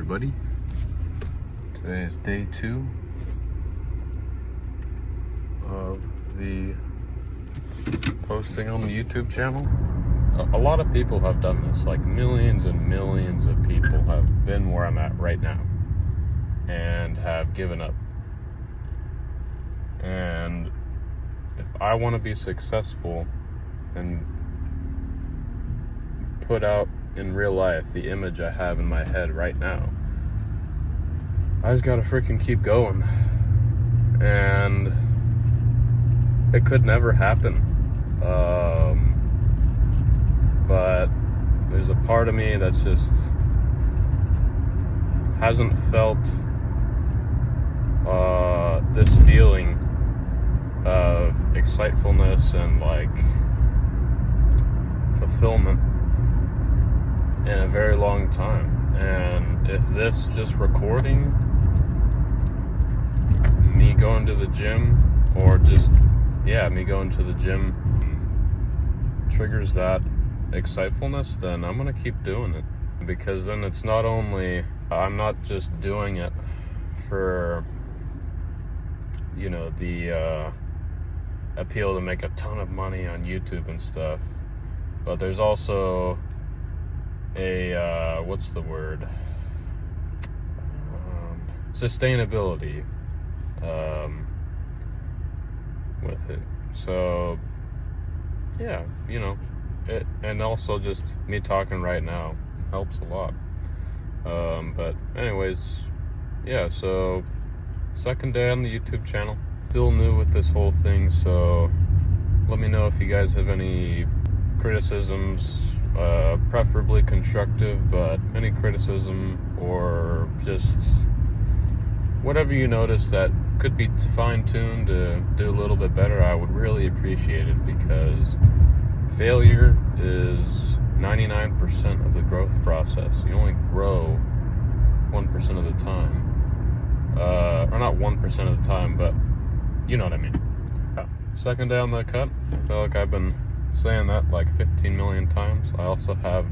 everybody. Today is day 2 of the posting on the YouTube channel. A lot of people have done this, like millions and millions of people have been where I'm at right now and have given up. And if I want to be successful and put out in real life the image I have in my head right now, I just gotta freaking keep going. And it could never happen. But there's a part of me that's just hasn't felt this feeling of excitefulness and like fulfillment in a very long time. And if this just recording, me going to the gym, or just me going to the gym triggers that excitefulness, then I'm gonna keep doing it, because then it's not only I'm not just doing it for the appeal to make a ton of money on YouTube and stuff, but there's also a sustainability with it. So it, and also just me talking right now helps a lot. But anyways, so second day on the YouTube channel, still new with this whole thing, so let me know if you guys have any criticisms, preferably constructive, but any criticism or just whatever you notice that could be fine-tuned to do a little bit better. I would really appreciate it, because failure is 99% of the growth process. You only grow 1% of the time, or not 1% of the time, but you know what I mean. Second day on the cut. I feel like I've been saying that like 15 million times. I also have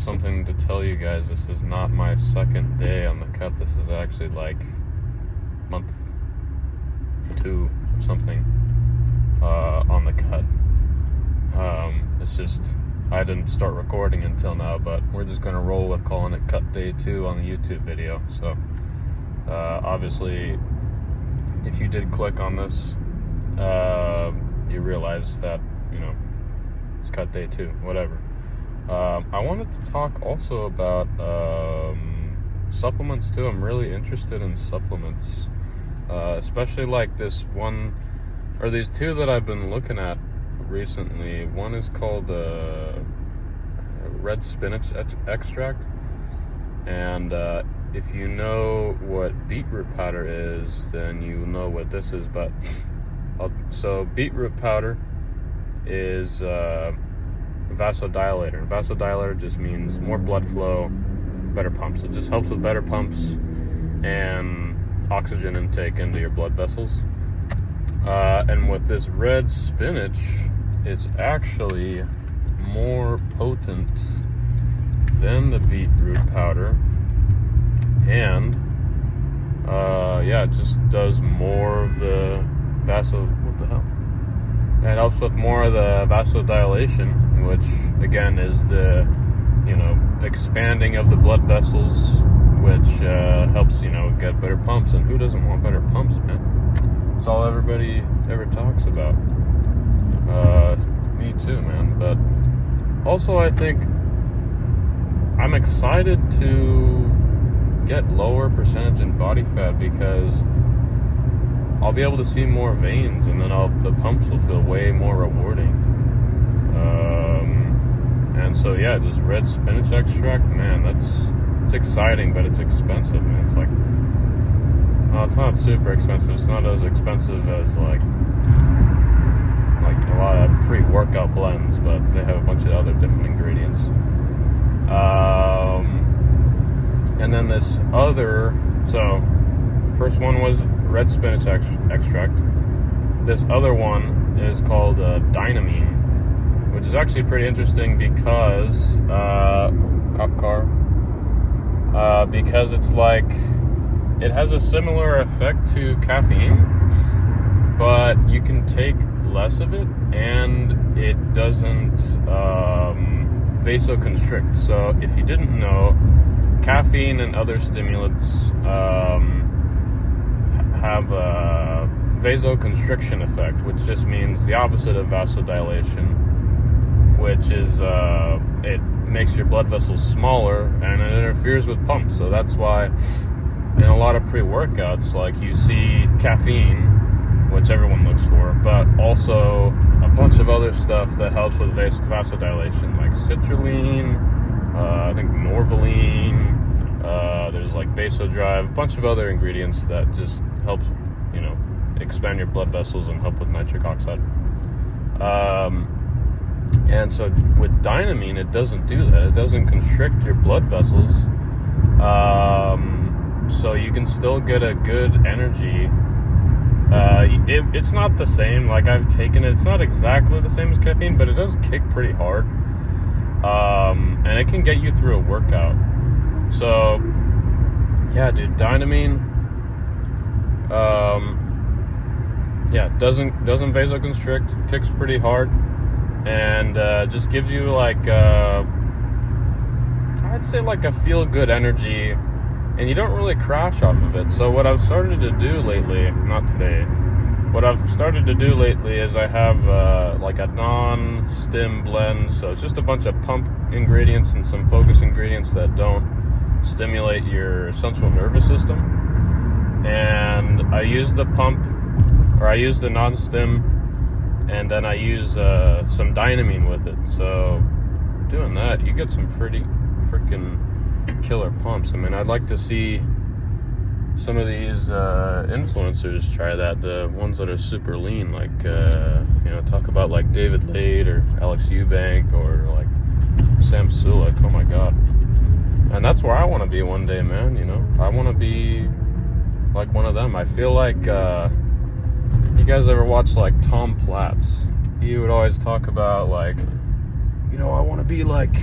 something to tell you guys. This is not my second day on the cut. This is actually like month 2 or something on the cut. It's just I didn't start recording until now, but we're just gonna roll with calling it cut day 2 on the YouTube video. So obviously, if you did click on this, you realize that it's cut day 2, whatever. I wanted to talk also about supplements too. I'm really interested in supplements, especially like this one, or these two that I've been looking at recently. One is called red spinach extract, and if you know what beetroot powder is, then you know what this is. But so beetroot powder is vasodilator. Vasodilator just means more blood flow, better pumps. It just helps with better pumps and oxygen intake into your blood vessels. And with this red spinach, it's actually more potent than the beetroot powder, and it just does more of the it helps with more of the vasodilation, which again is the expanding of the blood vessels, which helps get better pumps. And who doesn't want better pumps, man? It's all everybody ever talks about. Me too, man. But also, I think I'm excited to get lower percentage in body fat, because I'll be able to see more veins, and then the pumps will feel way more rewarding. And so just red spinach extract, man, it's exciting, but it's expensive, man. It's like, no, it's not super expensive. It's not as expensive as like a lot of pre-workout blends, but they have a bunch of other different ingredients. And then this other, so first one was red spinach extract. This other one is called Dynamine, which is actually pretty interesting because cop car. Because it's like it has a similar effect to caffeine, but you can take less of it, and it doesn't vasoconstrict. So if you didn't know, caffeine and other stimulants have a vasoconstriction effect, which just means the opposite of vasodilation, which is it makes your blood vessels smaller and it interferes with pumps. So that's why in a lot of pre-workouts, like, you see caffeine, which everyone looks for, but also a bunch of other stuff that helps with vasodilation, like citrulline, I think Norvaline, there's like Vasodrive, a bunch of other ingredients that just helps, expand your blood vessels and help with nitric oxide. And so with Dynamine, it doesn't do that. It doesn't constrict your blood vessels. So you can still get a good energy. It's not the same. Like, I've taken it. It's not exactly the same as caffeine, but it does kick pretty hard. And it can get you through a workout. So, yeah, dude, Dynamine, doesn't vasoconstrict, kicks pretty hard, and just gives you like I'd say like a feel-good energy, and you don't really crash off of it. So what I've started to do lately, not today, what I've started to do lately is I have like a non-stim blend. So it's just a bunch of pump ingredients and some focus ingredients that don't stimulate your central nervous system. And I use the pump, or I use the non-stim, and then I use some Dynamine with it. So doing that, you get some pretty freaking killer pumps. I mean, I'd like to see some of these influencers try that, the ones that are super lean, like talk about like David Lade or Alex Eubank or like Sam Sulek. Oh my god. And that's where I want to be one day, man. I want to be like one of them. I feel like you guys ever watch like Tom Platz? He would always talk about like, I want to be like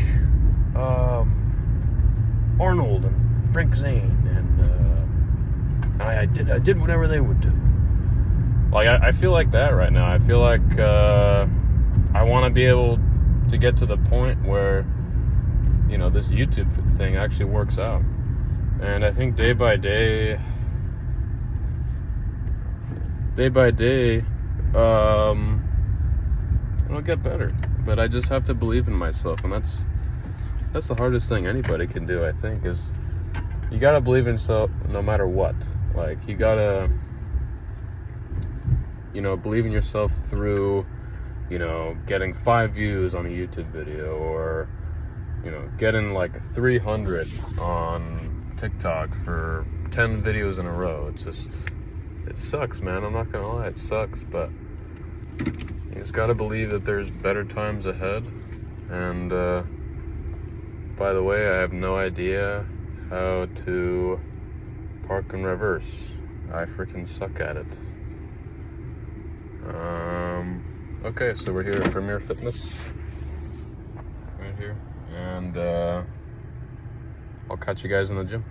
Arnold and Frank Zane, and I did whatever they would do. Like, I feel like that right now. I feel like I want to be able to get to the point where this YouTube thing actually works out. And I think day by day, it'll get better. But I just have to believe in myself, and that's the hardest thing anybody can do, I think, is you gotta believe in yourself no matter what. Like, you gotta, believe in yourself through, getting 5 views on a YouTube video, or, getting like 300 on TikTok for 10 videos in a row. It sucks, man. I'm not gonna lie, it sucks, but you just gotta believe that there's better times ahead. And by the way, I have no idea how to park in reverse. I freaking suck at it. Okay, so we're here at Premier Fitness right here, and I'll catch you guys in the gym.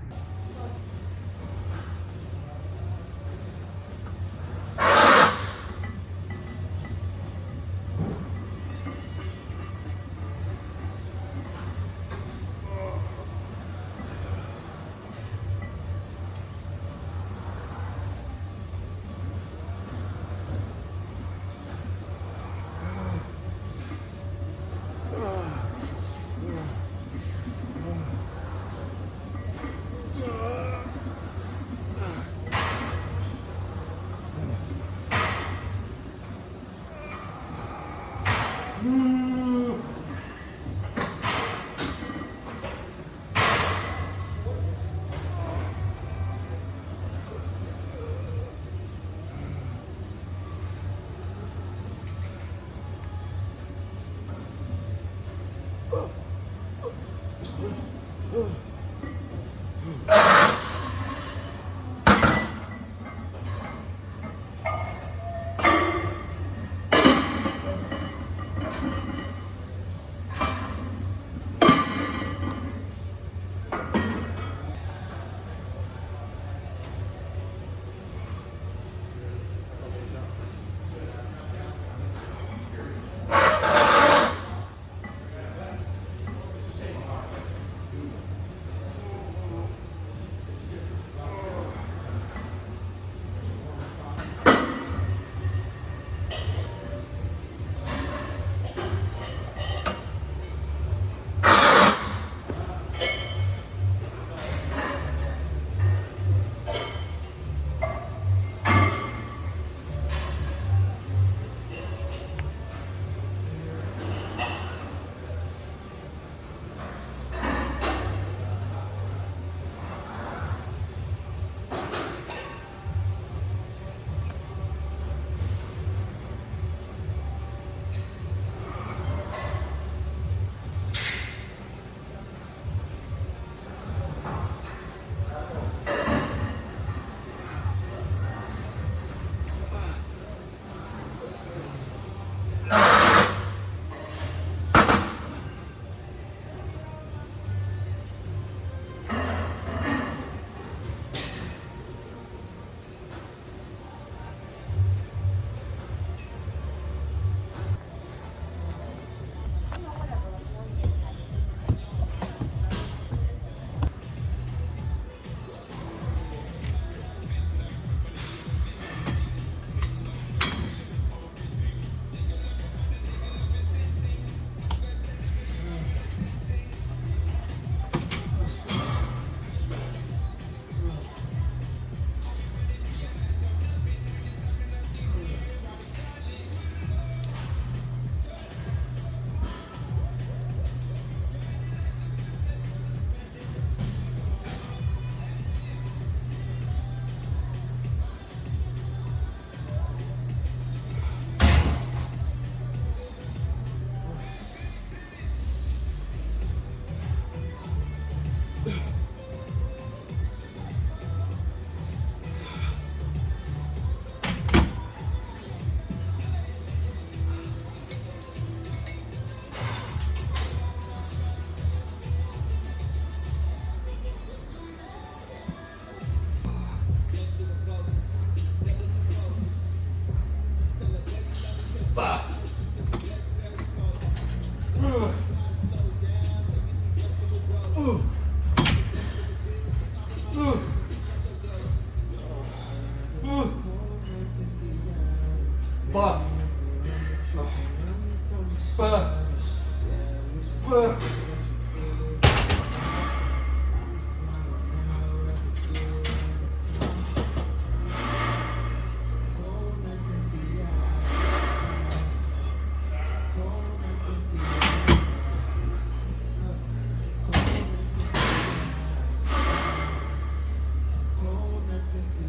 Bah.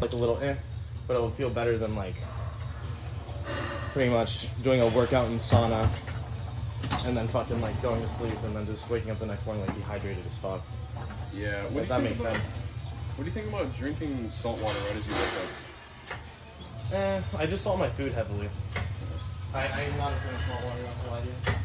Like a little but it will feel better than like pretty much doing a workout in sauna and then fucking like going to sleep and then just waking up the next morning like dehydrated as fuck. Yeah, If that makes sense. What do you think about drinking salt water right as you wake up? I just salt my food heavily. I'm not a fan of salt water, not gonna lie to you.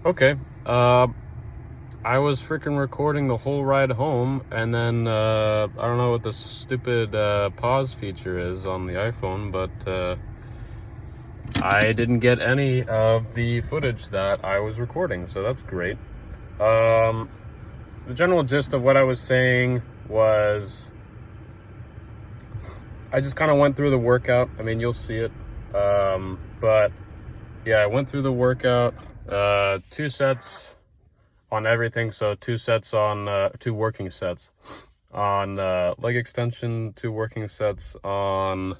Okay, I was freaking recording the whole ride home, and then I don't know what the stupid pause feature is on the iPhone, but I didn't get any of the footage that I was recording, so that's great. The general gist of what I was saying was I just kind of went through the workout. I mean, you'll see it, but yeah, I went through the workout. 2 sets on everything, so 2 sets on 2 working sets on leg extension, 2 working sets on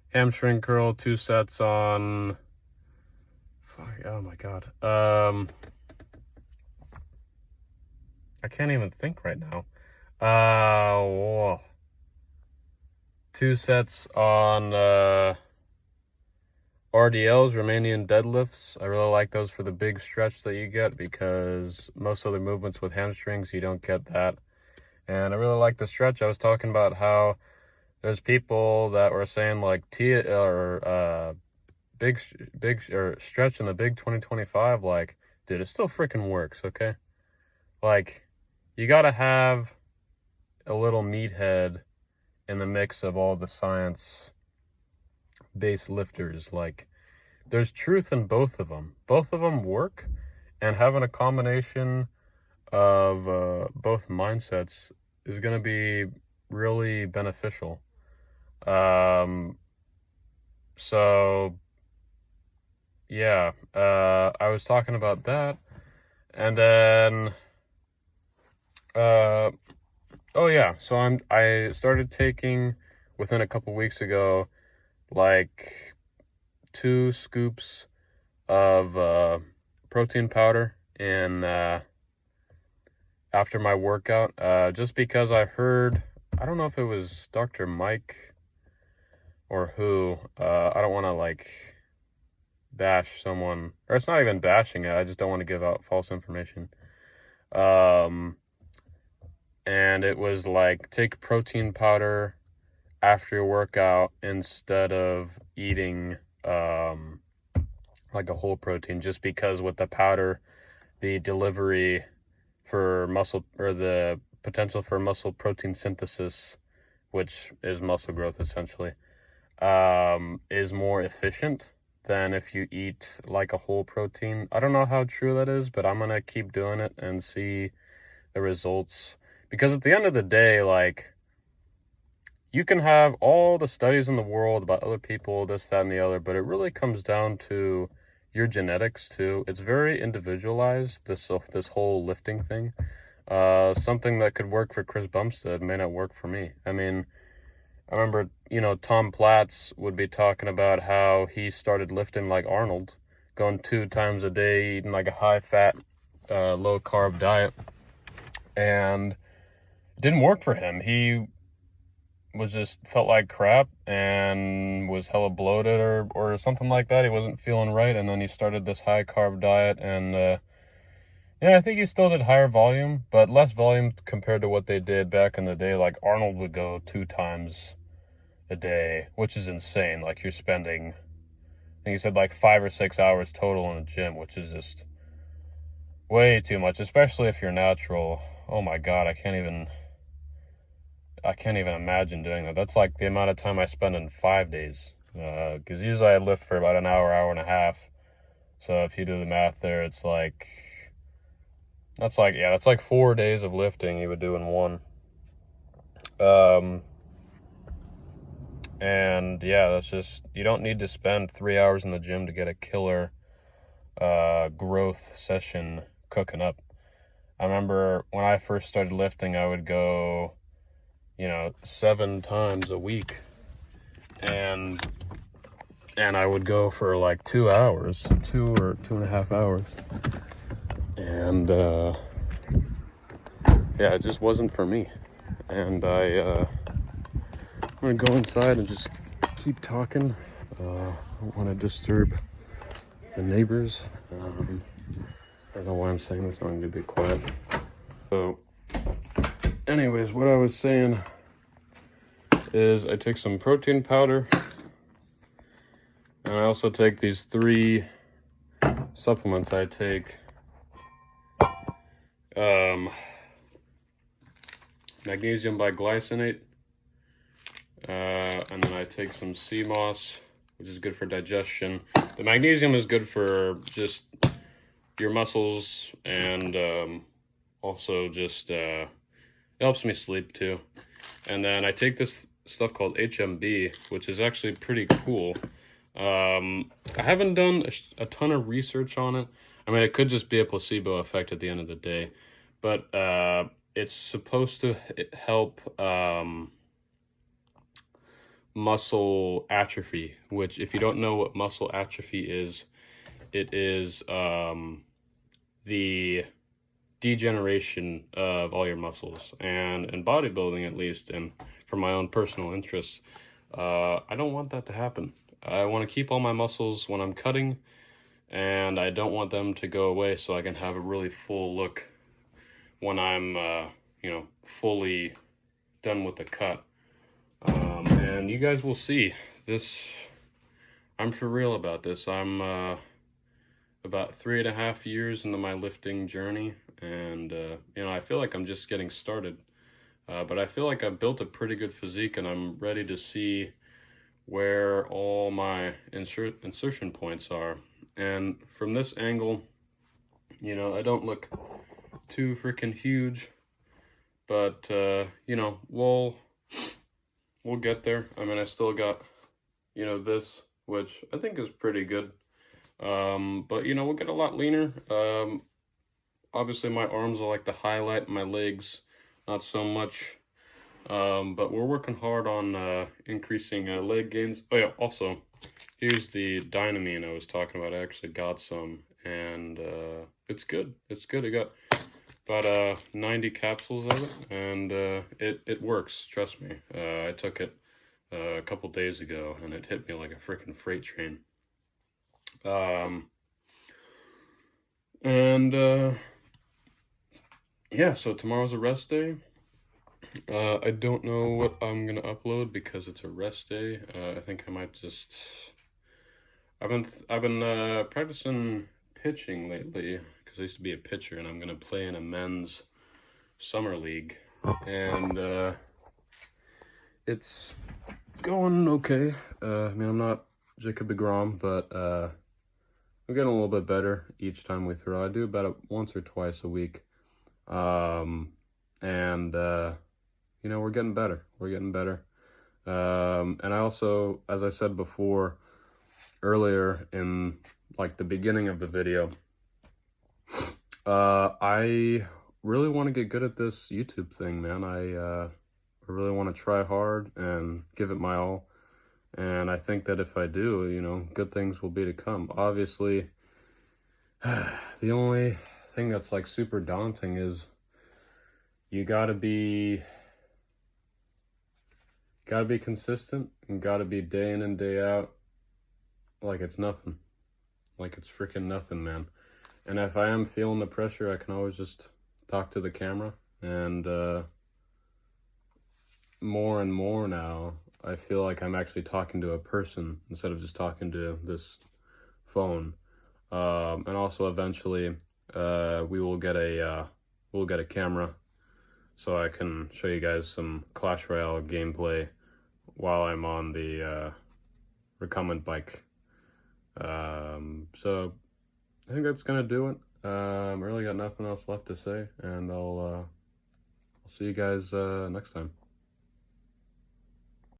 hamstring curl, 2 sets on oh my god, I can't even think right now. Whoa. 2 sets on RDLs, Romanian deadlifts. I really like those for the big stretch that you get, because most other movements with hamstrings, you don't get that. And I really like the stretch. I was talking about how there's people that were saying like big or stretch in the big 2025. Like, dude, it still freaking works, okay? Like, you got to have a little meathead in the mix of all the science-based lifters. Like, there's truth in both of them. Both of them work, and having a combination of both mindsets is going to be really beneficial. So yeah, I was talking about that, and then oh yeah, so I started taking within a couple weeks ago, like 2 scoops of protein powder in after my workout, just because I heard, I don't know if it was Dr. Mike or who, I don't want to like bash someone, or it's not even bashing it, I just don't want to give out false information. And it was like, take protein powder after your workout instead of eating like a whole protein, just because with the powder, the delivery for muscle, or the potential for muscle protein synthesis, which is muscle growth essentially, is more efficient than if you eat like a whole protein. I don't know how true that is, but I'm gonna keep doing it and see the results, because at the end of the day, like, you can have all the studies in the world about other people, this, that, and the other, but it really comes down to your genetics too. It's very individualized, this whole lifting thing. Something that could work for Chris Bumstead may not work for me. I mean, I remember, Tom Platz would be talking about how he started lifting like Arnold, going 2 times a day, eating like a high-fat, low-carb diet, and it didn't work for him. He was just felt like crap and was hella bloated or something like that. He wasn't feeling right, and then he started this high-carb diet, and yeah, I think he still did higher volume, but less volume compared to what they did back in the day. Like, Arnold would go 2 times a day, which is insane. Like, you're spending, I think he said like 5 or 6 hours total in the gym, which is just way too much, especially if you're natural. Oh my God, I can't even imagine doing that. That's like the amount of time I spend in 5 days. Because usually I lift for about an hour, hour and a half. So if you do the math there, it's like, that's like 4 days of lifting you would do in one. And yeah, that's just, you don't need to spend 3 hours in the gym to get a killer growth session cooking up. I remember when I first started lifting, I would go, 7 times a week, and I would go for like 2 hours, 2 or 2.5 hours, and yeah, it just wasn't for me. And I'm gonna go inside and just keep talking. I don't want to disturb the neighbors. I don't know why I'm saying this, I'm gonna be quiet. So anyways, what I was saying is I take some protein powder, and I also take these 3 supplements. I take magnesium biglycinate, and then I take some sea moss, which is good for digestion. The magnesium is good for just your muscles, and also just it helps me sleep too. And then I take this stuff called HMB, which is actually pretty cool. I haven't done a ton of research on it. I mean, it could just be a placebo effect at the end of the day, but it's supposed to help muscle atrophy, which, if you don't know what muscle atrophy is, it is the degeneration of all your muscles. And in bodybuilding, at least, and for my own personal interests, I don't want that to happen. I want to keep all my muscles when I'm cutting, and I don't want them to go away, so I can have a really full look when I'm fully done with the cut. And you guys will see this. I'm for real about this. I'm about 3.5 years into my lifting journey, and you know, I feel like I'm just getting started. But I feel like I've built a pretty good physique, and I'm ready to see where all my insertion points are. And from this angle, you know, I don't look too freaking huge, but you know, we'll get there. I mean, I still got, you know, this, which I think is pretty good. But you know, we'll get a lot leaner. Obviously my arms are like the highlight, my legs not so much. But we're working hard on increasing leg gains. Oh yeah, also, here's the Dynamine I was talking about. I actually got some, and it's good. It's good. I got about 90 capsules of it, and it works, trust me. I took it a couple days ago, and it hit me like a freaking freight train. Yeah, so tomorrow's a rest day. I don't know what I'm gonna upload because it's a rest day. I think I might just. I've been practicing pitching lately because I used to be a pitcher, and I'm gonna play in a men's summer league, and it's going okay. I mean, I'm not Jacob deGrom, but I'm getting a little bit better each time we throw. I do about once or twice a week, and you know, we're getting better. We're getting better. And I also, as I said before, earlier in like the beginning of the video, I really want to get good at this YouTube thing, man. I really want to try hard and give it my all. And I think that if I do, you know, good things will be to come. Obviously, the only thing that's like super daunting is you gotta be consistent, and gotta be day in and day out like it's nothing. Like it's freaking nothing, man. And if I am feeling the pressure, I can always just talk to the camera. And more and more now, I feel like I'm actually talking to a person instead of just talking to this phone. And also eventually we'll get a camera so I can show you guys some Clash Royale gameplay while I'm on the recumbent bike. So I think that's gonna do it. I really got nothing else left to say, and I'll see you guys next time.